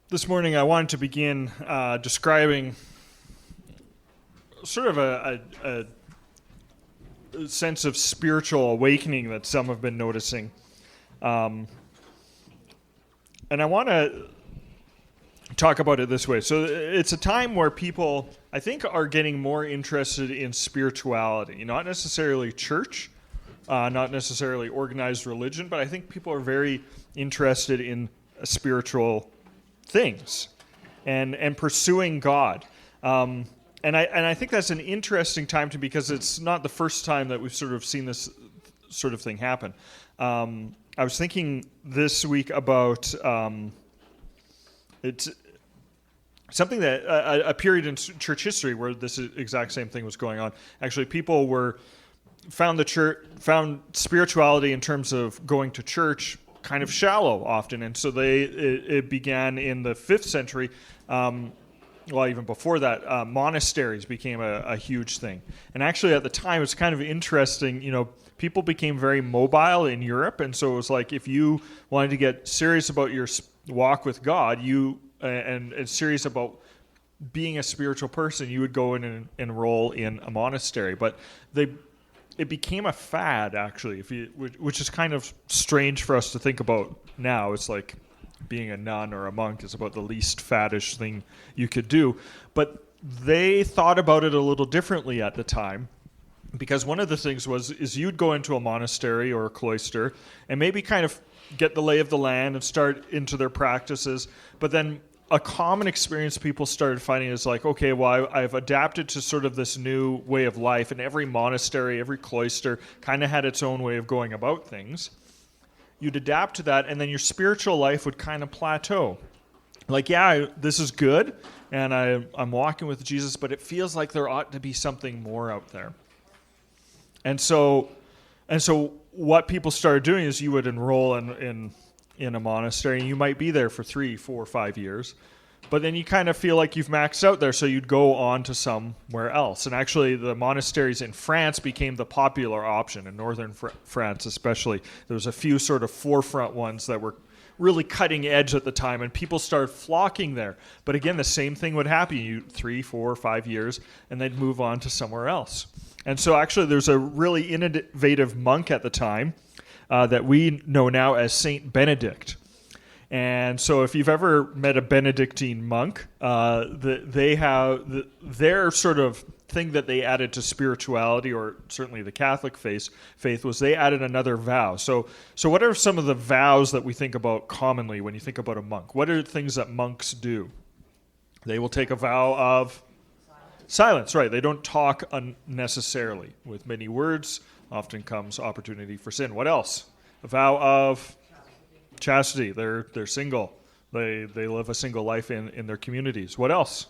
This morning I wanted to begin describing sort of a sense of spiritual awakening that some have been noticing. And I want to talk about it this way. So it's a time where people, I think, are getting more interested in spirituality, not necessarily church, not necessarily organized religion, but I think people are very interested in spiritual things and pursuing God. And I think that's an interesting time because it's not the first time that we've sort of seen this sort of thing happen. I was thinking this week about it's something that a period in church history where this exact same thing was going on. Actually, people found spirituality in terms of going to church kind of shallow often, and so it began in the 5th century. Well, even before that, monasteries became a huge thing. And actually, at the time, it's kind of interesting. People became very mobile in Europe, and so it was like if you wanted to get serious about your walk with God, and serious about being a spiritual person, you would go in and enroll in a monastery. But it became a fad, actually, which is kind of strange for us to think about now. It's like being a nun or a monk is about the least faddish thing you could do. But they thought about it a little differently at the time, because one of the things is you'd go into a monastery or a cloister and maybe kind of get the lay of the land and start into their practices. But then a common experience people started finding is like, okay, well, I've adapted to sort of this new way of life, and every monastery, every cloister kind of had its own way of going about things. You'd adapt to that, and then your spiritual life would kind of plateau. Like, yeah, this is good, and I'm walking with Jesus, but it feels like there ought to be something more out there. And so what people started doing is you would enroll in a monastery, and you might be there for 3, 4, 5 years, but then you kind of feel like you've maxed out there, so you'd go on to somewhere else. And actually, the monasteries in France became the popular option, in northern France especially. There was a few sort of forefront ones that were really cutting edge at the time, and people started flocking there. But again, the same thing would happen. You 3, 4, 5 years, and they'd move on to somewhere else. And so actually, there's a really innovative monk at the time that we know now as Saint Benedict. And so if you've ever met a Benedictine monk, they have their sort of thing that they added to spirituality, or certainly the Catholic faith, was they added another vow. So what are some of the vows that we think about commonly when you think about a monk? What are the things that monks do? They will take a vow of silence, right? They don't talk unnecessarily. With many words often comes opportunity for sin. What else? A vow of chastity. They're single. They live a single life in their communities. What else?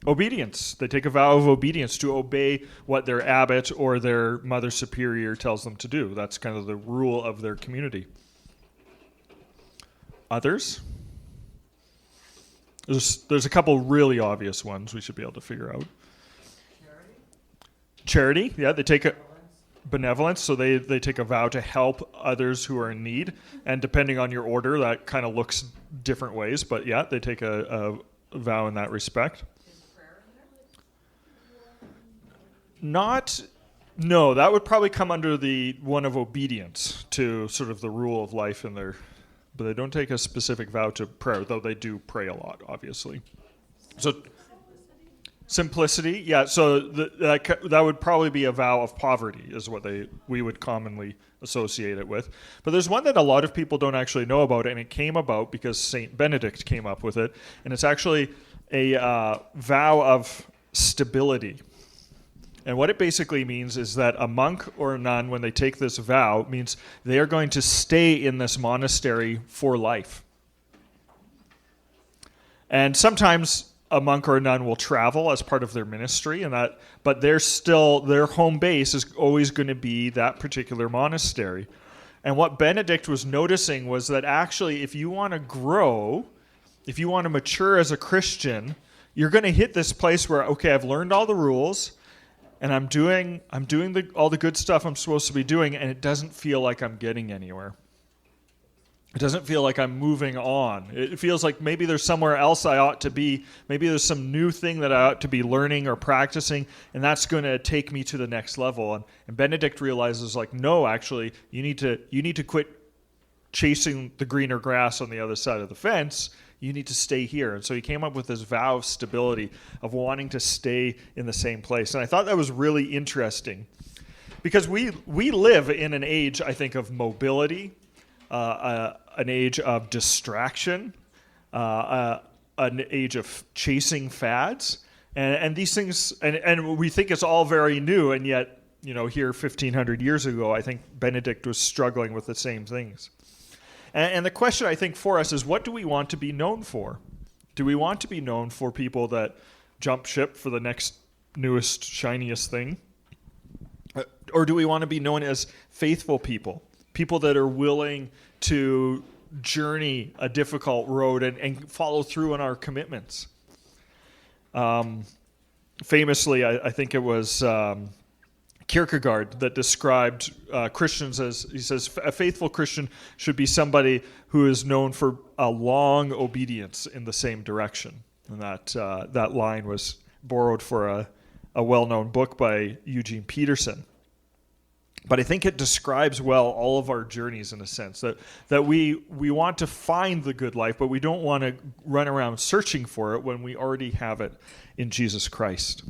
Obedience. They take a vow of obedience to obey what their abbot or their mother superior tells them to do. That's kind of the rule of their community. Others? There's a couple really obvious ones we should be able to figure out. Charity, yeah, they take a benevolence, so they take a vow to help others who are in need, and depending on your order, that kind of looks different ways, but yeah, they take a vow in that respect. No, that would probably come under the one of obedience to sort of the rule of life in their, but they don't take a specific vow to prayer, though they do pray a lot, obviously. So simplicity, yeah. So that would probably be a vow of poverty, is what we would commonly associate it with. But there's one that a lot of people don't actually know about, and it came about because Saint Benedict came up with it, and it's actually a vow of stability. And what it basically means is that a monk or a nun, when they take this vow, means they are going to stay in this monastery for life. And sometimes a monk or a nun will travel as part of their ministry, but their home base is always going to be that particular monastery. And what Benedict was noticing was that actually, if you want to grow, if you want to mature as a Christian, you're going to hit this place where, okay, I've learned all the rules, and I'm doing all the good stuff I'm supposed to be doing, and it doesn't feel like I'm getting anywhere. It doesn't feel like I'm moving on. It feels like maybe there's somewhere else I ought to be. Maybe there's some new thing that I ought to be learning or practicing, and that's going to take me to the next level. And Benedict realizes, like, no, actually, you need to quit chasing the greener grass on the other side of the fence. You need to stay here. And so he came up with this vow of stability, of wanting to stay in the same place. And I thought that was really interesting because we live in an age, I think, of mobility, an age of distraction, an age of chasing fads, and these things, and we think it's all very new, and yet, here 1,500 years ago, I think Benedict was struggling with the same things. And the question, I think, for us is, what do we want to be known for? Do we want to be known for people that jump ship for the next newest, shiniest thing? Or do we want to be known as faithful people? People that are willing to journey a difficult road and follow through on our commitments. Famously, I think it was Kierkegaard that described Christians as, he says, a faithful Christian should be somebody who is known for a long obedience in the same direction. And that line was borrowed for a well-known book by Eugene Peterson. But I think it describes well all of our journeys in a sense, that we want to find the good life, but we don't want to run around searching for it when we already have it in Jesus Christ.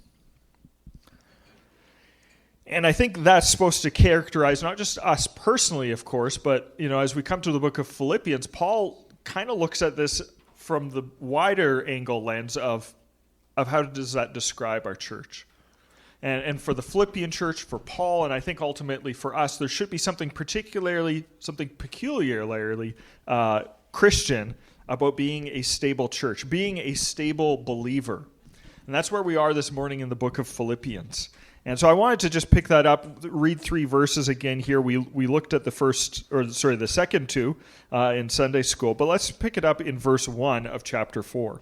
And I think that's supposed to characterize not just us personally, of course, but as we come to the book of Philippians, Paul kind of looks at this from the wider angle lens of how does that describe our church. And for the Philippian church, for Paul, and I think ultimately for us, there should be something peculiarly Christian about being a stable church, being a stable believer. And that's where we are this morning in the book of Philippians. And so I wanted to just pick that up, read 3 verses again here. We looked at the second 2 in Sunday school, but let's pick it up in verse 1 of chapter 4.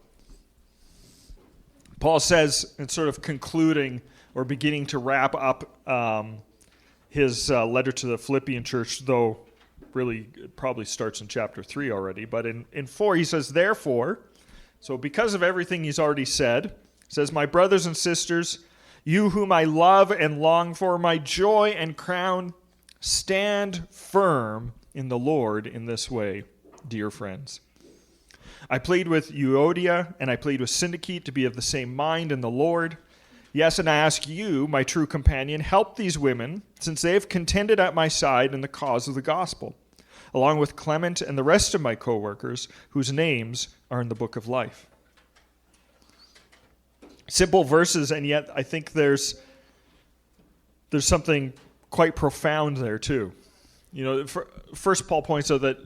Paul says, in sort of concluding or beginning to wrap up his letter to the Philippian church, though really it probably starts in chapter 3 already. But in 4, he says, therefore, so because of everything he's already said, he says, my brothers and sisters, you whom I love and long for, my joy and crown, stand firm in the Lord in this way, dear friends. I plead with Euodia and I plead with Syntyche to be of the same mind in the Lord. Yes, and I ask you, my true companion, help these women, since they have contended at my side in the cause of the gospel, along with Clement and the rest of my co-workers, whose names are in the book of life. Simple verses, and yet I think there's something quite profound there too. First Paul points out that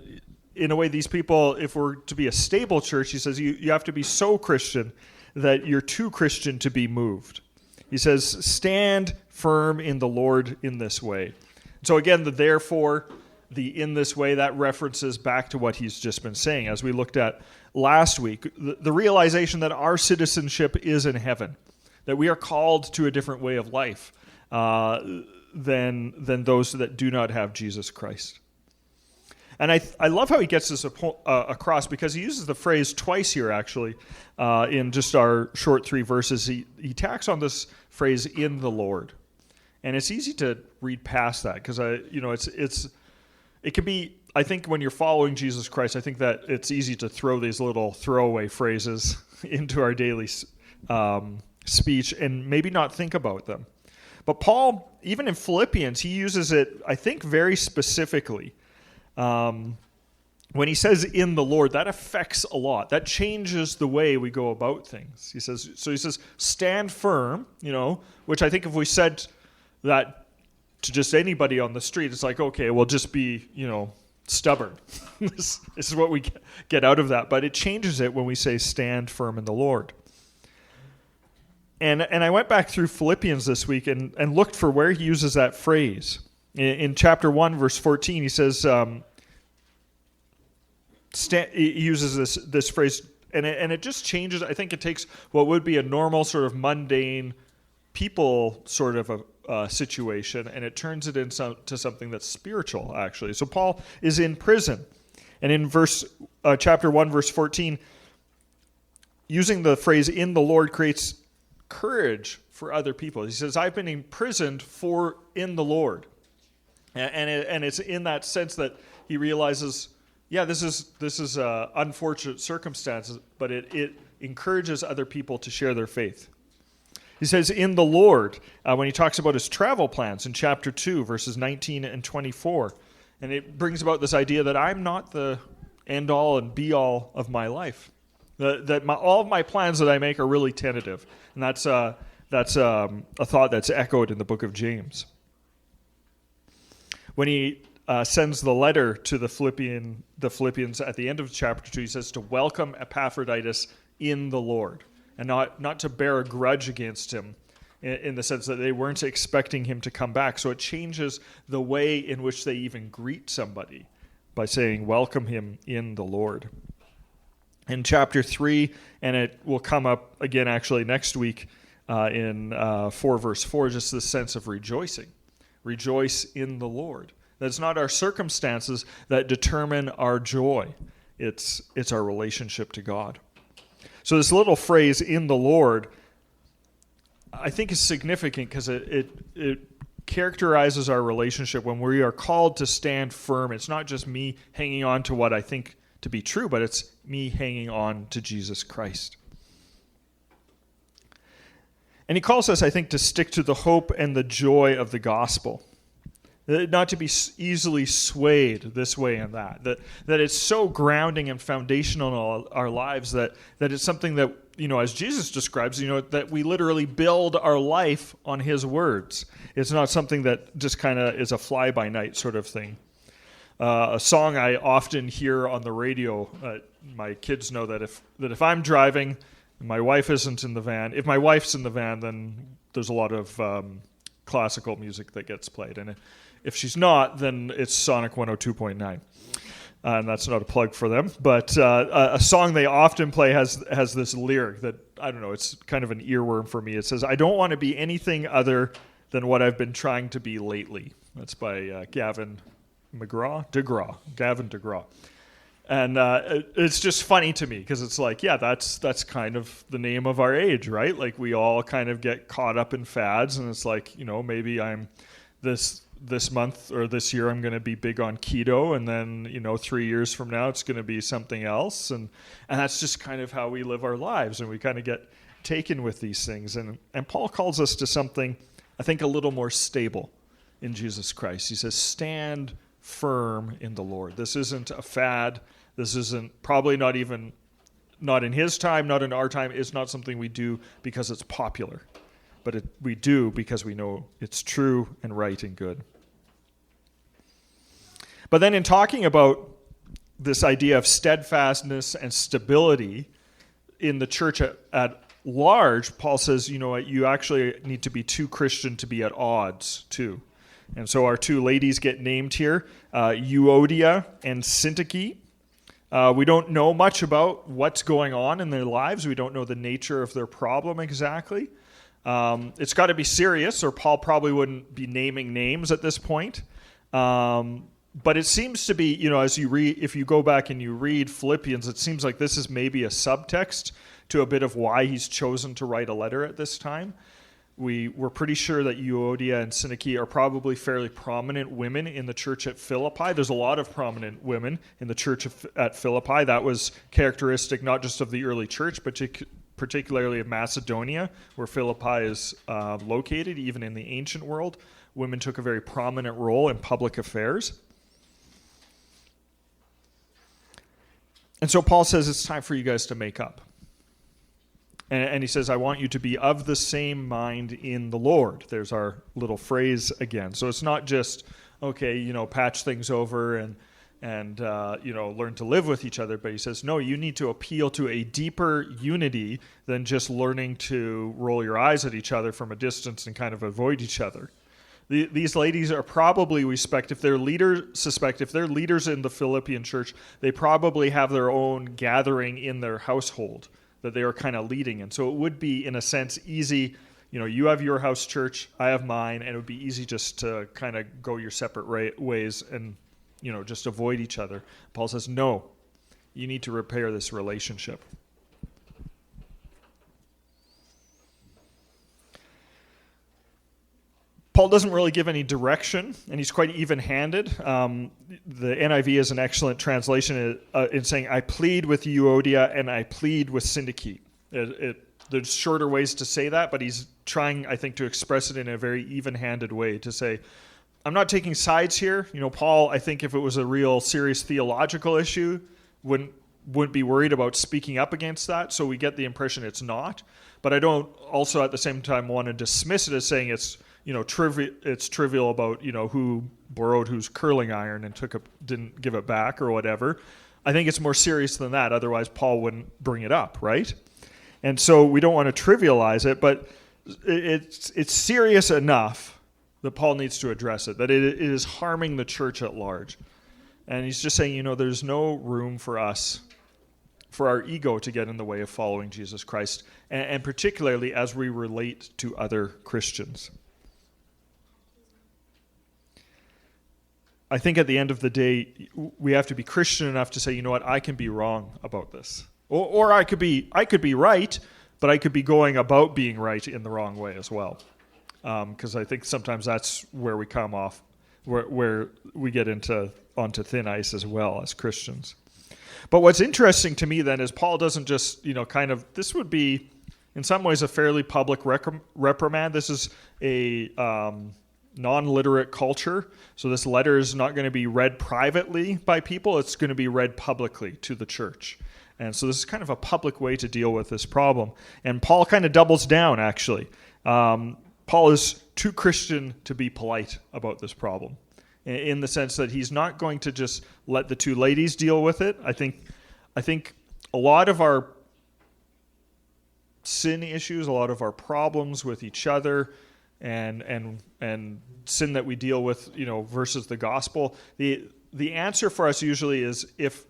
in a way these people, if we're to be a stable church, he says you have to be so Christian that you're too Christian to be moved. He says, stand firm in the Lord in this way. So again, the therefore, the in this way, that references back to what he's just been saying. As we looked at last week, the realization that our citizenship is in heaven, that we are called to a different way of life than those that do not have Jesus Christ. And I love how he gets this across, because he uses the phrase twice here, actually, in just our short 3 verses. He tacks on this phrase, in the Lord. And it's easy to read past that, because it can be, I think when you're following Jesus Christ, I think that it's easy to throw these little throwaway phrases into our daily speech and maybe not think about them. But Paul, even in Philippians, he uses it, I think, very specifically. When he says in the Lord, that affects a lot. That changes the way we go about things. He says, stand firm, which I think if we said that to just anybody on the street, it's like, okay, we'll just be, stubborn. This is what we get out of that. But it changes it when we say stand firm in the Lord. And I went back through Philippians this week and looked for where he uses that phrase. In chapter 1, verse 14, he says, he uses this phrase, and it just changes. I think it takes what would be a normal sort of mundane people sort of a situation, and it turns it into something that's spiritual, actually. So Paul is in prison, And in chapter 1, verse 14, using the phrase "in the Lord" creates courage for other people. He says, "I've been imprisoned in the Lord," and it's in that sense that he realizes, yeah, this is unfortunate circumstances, but it encourages other people to share their faith. He says, "in the Lord," when he talks about his travel plans in chapter 2, verses 19 and 24. And it brings about this idea that I'm not the end-all and be-all of my life. All of my plans that I make are really tentative. And that's a thought that's echoed in the book of James. When he sends the letter to the Philippians at the end of chapter 2, he says to welcome Epaphroditus in the Lord, and not to bear a grudge against him, in the sense that they weren't expecting him to come back. So it changes the way in which they even greet somebody by saying, welcome him in the Lord. In chapter 3, and it will come up again actually next week in 4 verse 4, just this sense of rejoicing. Rejoice in the Lord. That's not our circumstances that determine our joy. It's our relationship to God. So this little phrase, "in the Lord," I think is significant because it characterizes our relationship when we are called to stand firm. It's not just me hanging on to what I think to be true, but it's me hanging on to Jesus Christ. And he calls us, I think, to stick to the hope and the joy of the gospel. Not to be easily swayed this way and that. That it's so grounding and foundational in our lives that it's something that, as Jesus describes, that we literally build our life on his words. It's not something that just kind of is a fly-by-night sort of thing. A song I often hear on the radio, my kids know that if I'm driving and my wife isn't in the van, if my wife's in the van, then there's a lot of classical music that gets played. And if she's not, then it's Sonic 102.9. And that's not a plug for them. But a song they often play has this lyric that, I don't know, it's kind of an earworm for me. It says, "I don't want to be anything other than what I've been trying to be lately." That's by Gavin DeGraw. And it's just funny to me because it's like, yeah, that's kind of the name of our age, right? Like we all kind of get caught up in fads, and it's like, maybe I'm this month or this year I'm going to be big on keto, and then 3 years from now it's going to be something else, and that's just kind of how we live our lives, and we kind of get taken with these things. And Paul calls us to something, I think, a little more stable in Jesus Christ. He says, stand firm in the Lord. This isn't a fad. This isn't probably not in his time, not in our time. It's not something we do because it's popular, but we do because we know it's true and right and good. But then in talking about this idea of steadfastness and stability in the church at large, Paul says, you actually need to be too Christian to be at odds too. And so our two ladies get named here, Euodia and Syntyche. We don't know much about what's going on in their lives. We don't know the nature of their problem exactly. It's got to be serious, or Paul probably wouldn't be naming names at this point. But it seems to be, as you read, if you go back and you read Philippians, it seems like this is maybe a subtext to a bit of why he's chosen to write a letter at this time. We're pretty sure that Euodia and Syntyche are probably fairly prominent women in the church at Philippi. There's a lot of prominent women in the church at Philippi. That was characteristic not just of the early church, but particularly of Macedonia, where Philippi is located. Even in the ancient world, women took a very prominent role in public affairs. And so Paul says it's time for you guys to make up. And he says, I want you to be of the same mind in the Lord. There's our little phrase again. So it's not just, okay, patch things over and learn to live with each other. But he says, no, you need to appeal to a deeper unity than just learning to roll your eyes at each other from a distance and kind of avoid each other. These ladies are probably, if they're leaders in the Philippian church, they probably have their own gathering in their household that they are kind of leading in. So it would be, in a sense, easy. You have your house church, I have mine, and it would be easy just to kind of go your separate ways and, just avoid each other. Paul says, no, you need to repair this relationship. Paul doesn't really give any direction, and he's quite even-handed. The NIV is an excellent translation in saying, I plead with Euodia and I plead with Syntyche. There's shorter ways to say that, but he's trying, I think, to express it in a very even-handed way, to say, I'm not taking sides here. Paul, I think if it was a real serious theological issue, wouldn't be worried about speaking up against that, so we get the impression it's not. But I don't also at the same time want to dismiss it as saying it's trivial about, who borrowed whose curling iron and didn't give it back or whatever. I think it's more serious than that. Otherwise, Paul wouldn't bring it up, right? And so we don't want to trivialize it, but it's serious enough that Paul needs to address it, that it is harming the church at large. And he's just saying, there's no room for us, for our ego to get in the way of following Jesus Christ, and particularly as we relate to other Christians. I think at the end of the day, we have to be Christian enough to say, you know what, I can be wrong about this. Or I could be right, but I could be going about being right in the wrong way as well. Because I think sometimes that's where we come off, where we get onto thin ice as well as Christians. But what's interesting to me then is Paul doesn't just, this would be in some ways a fairly public reprimand. This is a non-literate culture. So this letter is not going to be read privately by people. It's going to be read publicly to the church. And so this is kind of a public way to deal with this problem. And Paul kind of doubles down, actually. Paul is too Christian to be polite about this problem, in the sense that he's not going to just let the two ladies deal with it. I think a lot of our sin issues, a lot of our problems with each other, and sin that we deal with, versus the gospel. The answer for us usually is if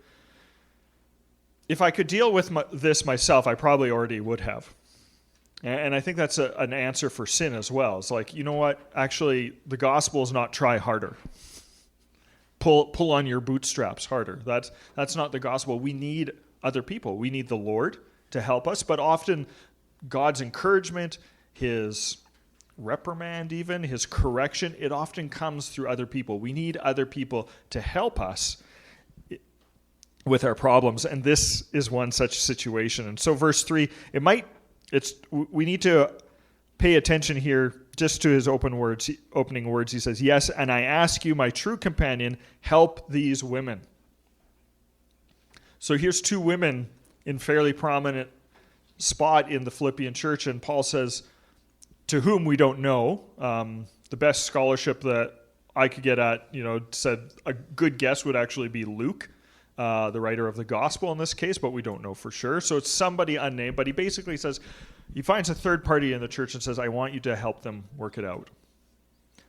I could deal with this myself, I probably already would have. And I think that's an answer for sin as well. It's like, you know what? Actually, the gospel is not try harder. Pull on your bootstraps harder. That's not the gospel. We need other people. We need the Lord to help us. But often God's encouragement, his reprimand even, his correction, it often comes through other people. We need other people to help us with our problems, and this is one such situation. And so verse 3, we need to pay attention here just to his opening words. He says, yes, and I ask you, my true companion, help these women. So here's two women in fairly prominent spot in the Philippian church, and Paul says, to whom we don't know. The best scholarship that I could get at, said a good guess would actually be Luke, the writer of the gospel in this case, but we don't know for sure. So it's somebody unnamed, but he basically says, he finds a third party in the church and says, I want you to help them work it out.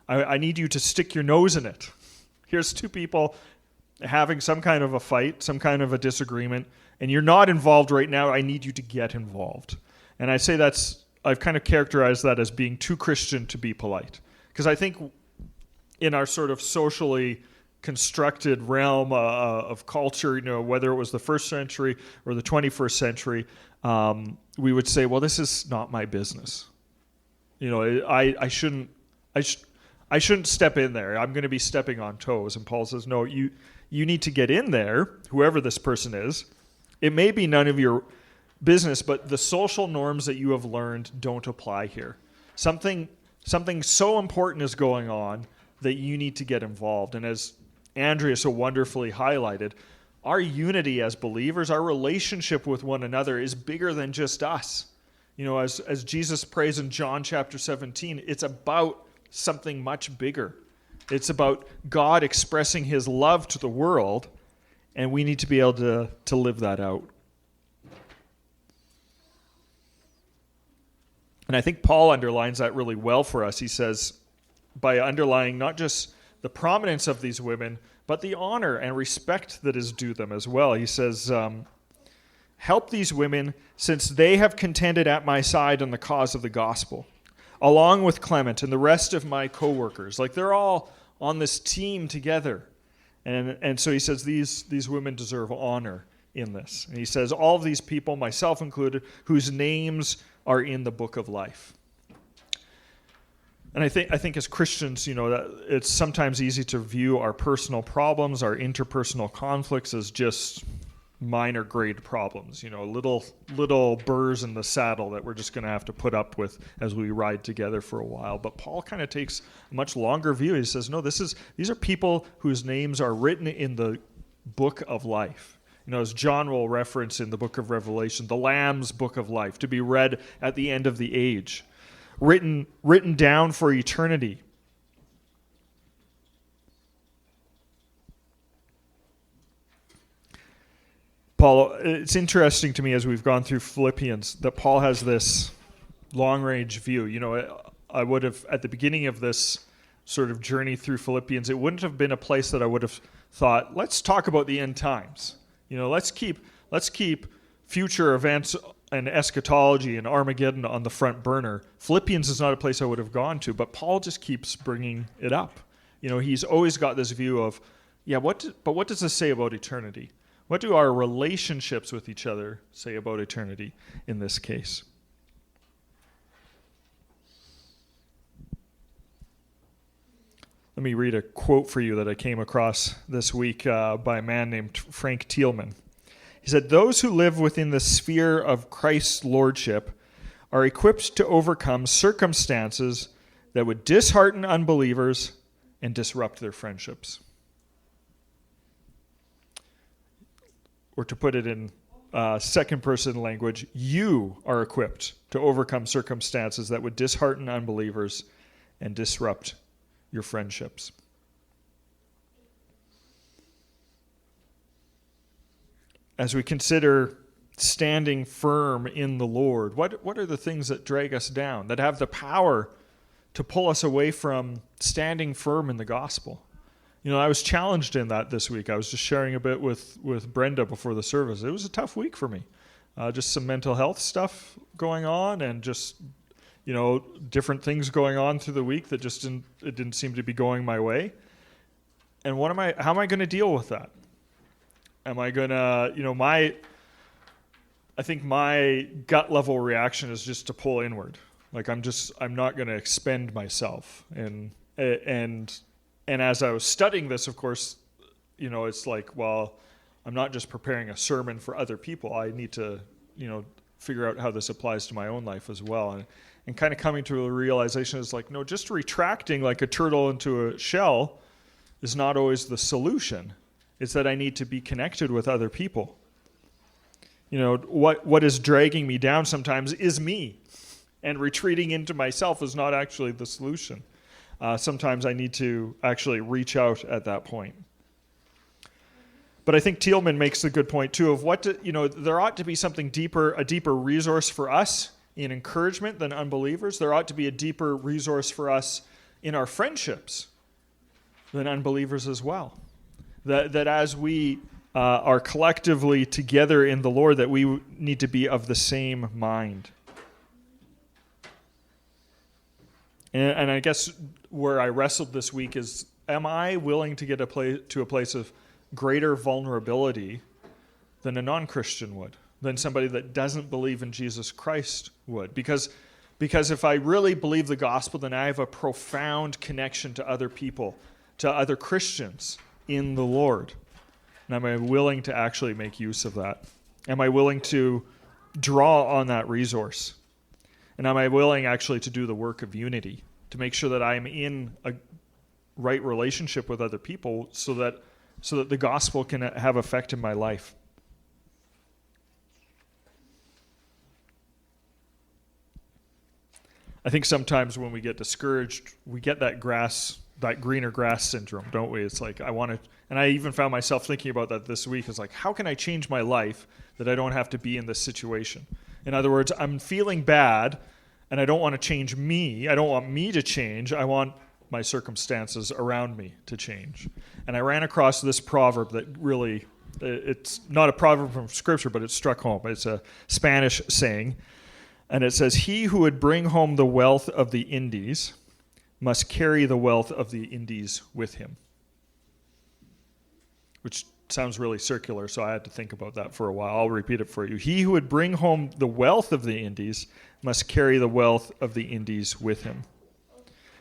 I need you to stick your nose in it. Here's two people having some kind of a fight, some kind of a disagreement, and you're not involved right now. I need you to get involved. And I say I've kind of characterized that as being too Christian to be polite. Because I think in our sort of socially constructed realm of culture, whether it was the first century or the 21st century, we would say, well, this is not my business. I shouldn't step in there. I'm going to be stepping on toes. And Paul says, no, you need to get in there, whoever this person is. It may be none of your business, but the social norms that you have learned don't apply here. Something so important is going on that you need to get involved. And as Andrea so wonderfully highlighted, our unity as believers, our relationship with one another is bigger than just us. As Jesus prays in John chapter 17, it's about something much bigger. It's about God expressing his love to the world, and we need to be able to live that out. And I think Paul underlines that really well for us. He says, by underlining not just the prominence of these women, but the honor and respect that is due them as well. He says, help these women, since they have contended at my side in the cause of the gospel, along with Clement and the rest of my co-workers. Like, they're all on this team together. And so he says these women deserve honor in this. And he says, all of these people, myself included, whose names are in the book of life. And I think as Christians, that it's sometimes easy to view our personal problems, our interpersonal conflicts as just minor grade problems, little burrs in the saddle that we're just going to have to put up with as we ride together for a while. But Paul kind of takes a much longer view. He says, no, these are people whose names are written in the book of life. As John will reference in the book of Revelation, the Lamb's book of life, to be read at the end of the age, written down for eternity. Paul, it's interesting to me as we've gone through Philippians that Paul has this long-range view. I would have, at the beginning of this sort of journey through Philippians, it wouldn't have been a place that I would have thought, let's talk about the end times. Let's keep future events and eschatology and Armageddon on the front burner. Philippians is not a place I would have gone to, but Paul just keeps bringing it up. He's always got this view of, but what does this say about eternity? What do our relationships with each other say about eternity in this case? Let me read a quote for you that I came across this week by a man named Frank Thielman. He said, "Those who live within the sphere of Christ's lordship are equipped to overcome circumstances that would dishearten unbelievers and disrupt their friendships." Or to put it in second-person language, you are equipped to overcome circumstances that would dishearten unbelievers and disrupt your friendships. As we consider standing firm in the Lord, what are the things that drag us down, that have the power to pull us away from standing firm in the gospel? I was challenged in that this week. I was just sharing a bit with Brenda before the service. It was a tough week for me. Just some mental health stuff going on and just, different things going on through the week that just didn't seem to be going my way. And how am I going to deal with that? Am I going to, I think my gut level reaction is just to pull inward. Like I'm not going to expend myself. And as I was studying this, of course, it's like, well, I'm not just preparing a sermon for other people. I need to, figure out how this applies to my own life as well. And kind of coming to a realization is like, no, just retracting like a turtle into a shell is not always the solution. It's that I need to be connected with other people. What is dragging me down sometimes is me. And retreating into myself is not actually the solution. Sometimes I need to actually reach out at that point. But I think Thielman makes a good point too of there ought to be something deeper, a deeper resource for us in encouragement than unbelievers. There ought to be a deeper resource for us in our friendships than unbelievers as well. That as we are collectively together in the Lord, that we need to be of the same mind. And I guess where I wrestled this week is, am I willing to get to a place of greater vulnerability than a non-Christian would, than somebody that doesn't believe in Jesus Christ would? Because if I really believe the gospel, then I have a profound connection to other people, to other Christians in the Lord. And am I willing to actually make use of that? Am I willing to draw on that resource? And am I willing actually to do the work of unity, to make sure that I'm in a right relationship with other people so that the gospel can have effect in my life? I think sometimes when we get discouraged, we get that greener grass syndrome, don't we? It's like, and I even found myself thinking about that this week. It's like, how can I change my life that I don't have to be in this situation? In other words, I'm feeling bad, and I don't want to change me. I don't want me to change. I want my circumstances around me to change. And I ran across this proverb that really, it's not a proverb from Scripture, but it struck home. It's a Spanish saying, and it says, "He who would bring home the wealth of the Indies must carry the wealth of the Indies with him." which sounds really circular, so I had to think about that for a while. I'll repeat it for you. He who would bring home the wealth of the Indies must carry the wealth of the Indies with him.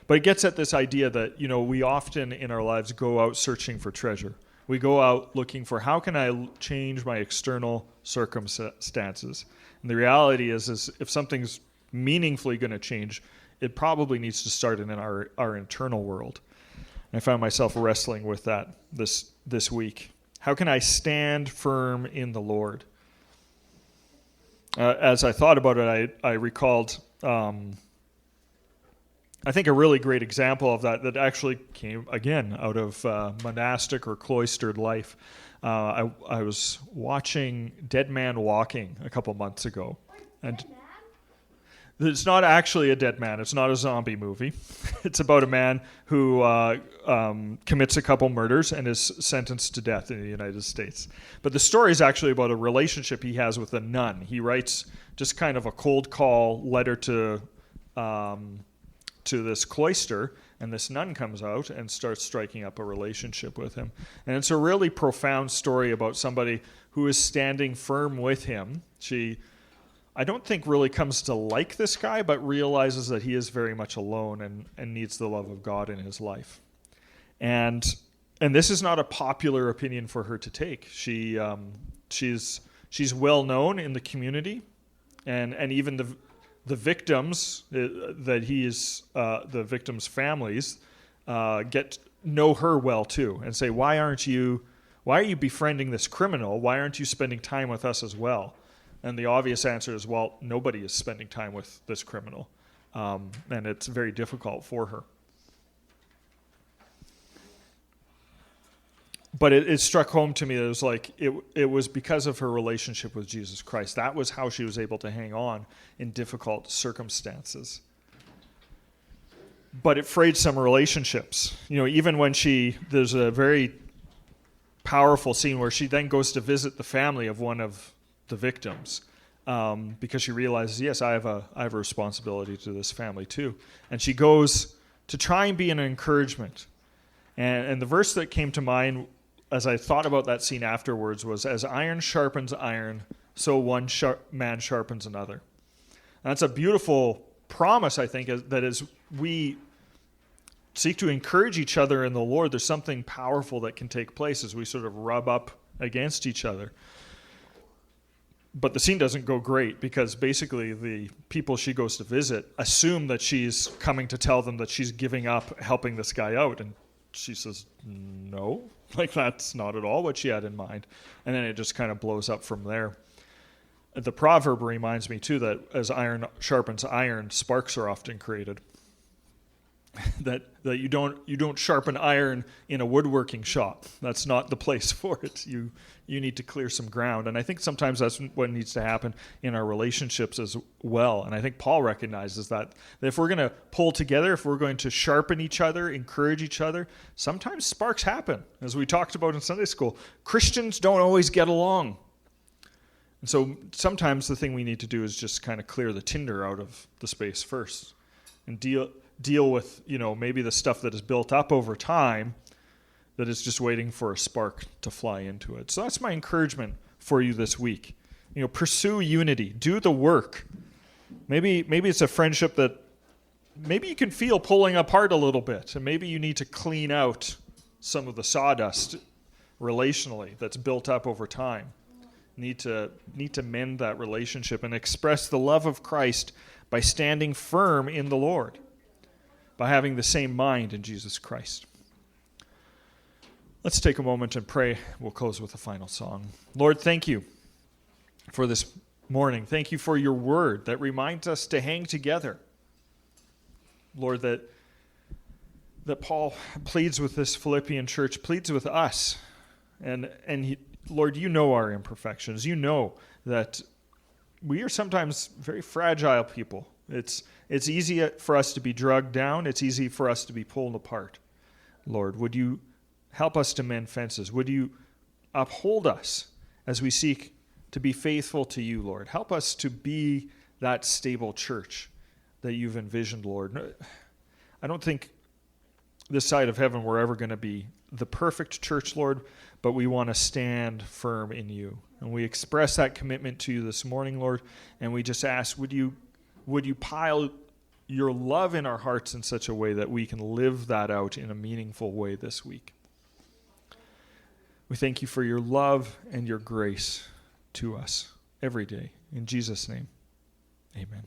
But it gets at this idea that, we often in our lives go out searching for treasure. We go out looking for how can I change my external circumstances. And the reality is if something's meaningfully going to change, it probably needs to start in our internal world. And I found myself wrestling with that this week. How can I stand firm in the Lord? As I thought about it, I recalled, I think, a really great example of that actually came, again, out of monastic or cloistered life. I was watching Dead Man Walking a couple months ago. And it's not actually a dead man. It's not a zombie movie. It's about a man who commits a couple murders and is sentenced to death in the United States. But the story is actually about a relationship he has with a nun. He writes just kind of a cold call letter to this cloister, and this nun comes out and starts striking up a relationship with him. And it's a really profound story about somebody who is standing firm with him. I don't think really comes to like this guy, but realizes that he is very much alone and needs the love of God in his life. And this is not a popular opinion for her to take. She's well known in the community, and even the victims the victims' families know her well too, and say, why are you befriending this criminal? Why aren't you spending time with us as well? And the obvious answer is, well, nobody is spending time with this criminal. And it's very difficult for her. But it struck home to me that it was like it was because of her relationship with Jesus Christ. That was how she was able to hang on in difficult circumstances. But it frayed some relationships. Even when there's a very powerful scene where she then goes to visit the family of one of the victims, because she realizes, yes, I have a responsibility to this family too. And she goes to try and be an encouragement. And the verse that came to mind as I thought about that scene afterwards was, as iron sharpens iron, so one man sharpens another. And that's a beautiful promise, I think, that as we seek to encourage each other in the Lord, there's something powerful that can take place as we sort of rub up against each other. But the scene doesn't go great, because basically the people she goes to visit assume that she's coming to tell them that she's giving up helping this guy out. And she says, no, that's not at all what she had in mind. And then it just kind of blows up from there. The proverb reminds me too that as iron sharpens iron, sparks are often created. that you don't sharpen iron in a woodworking shop. That's not the place for it. You need to clear some ground. And I think sometimes that's what needs to happen in our relationships as well. And I think Paul recognizes that if we're going to pull together, if we're going to sharpen each other, encourage each other, sometimes sparks happen. As we talked about in Sunday school, Christians don't always get along. And so sometimes the thing we need to do is just kind of clear the tinder out of the space first and deal with, maybe the stuff that is built up over time that is just waiting for a spark to fly into it. So that's my encouragement for you this week. Pursue unity. Do the work. Maybe it's a friendship that maybe you can feel pulling apart a little bit, and maybe you need to clean out some of the sawdust relationally that's built up over time. Need to mend that relationship and express the love of Christ by standing firm in the Lord, by having the same mind in Jesus Christ. Let's take a moment and pray. We'll close with a final song. Lord, thank you for this morning. Thank you for your word that reminds us to hang together. Lord, that Paul pleads with this Philippian church, pleads with us. And Lord, you know our imperfections. You know that we are sometimes very fragile people. It's easy for us to be dragged down. It's easy for us to be pulled apart. Lord, would you help us to mend fences? Would you uphold us as we seek to be faithful to you, Lord? Help us to be that stable church that you've envisioned, Lord. I don't think this side of heaven we're ever going to be the perfect church, Lord, but we want to stand firm in you. And we express that commitment to you this morning, Lord, and we just ask, would you pile your love in our hearts in such a way that we can live that out in a meaningful way this week. We thank you for your love and your grace to us every day. In Jesus' name, amen.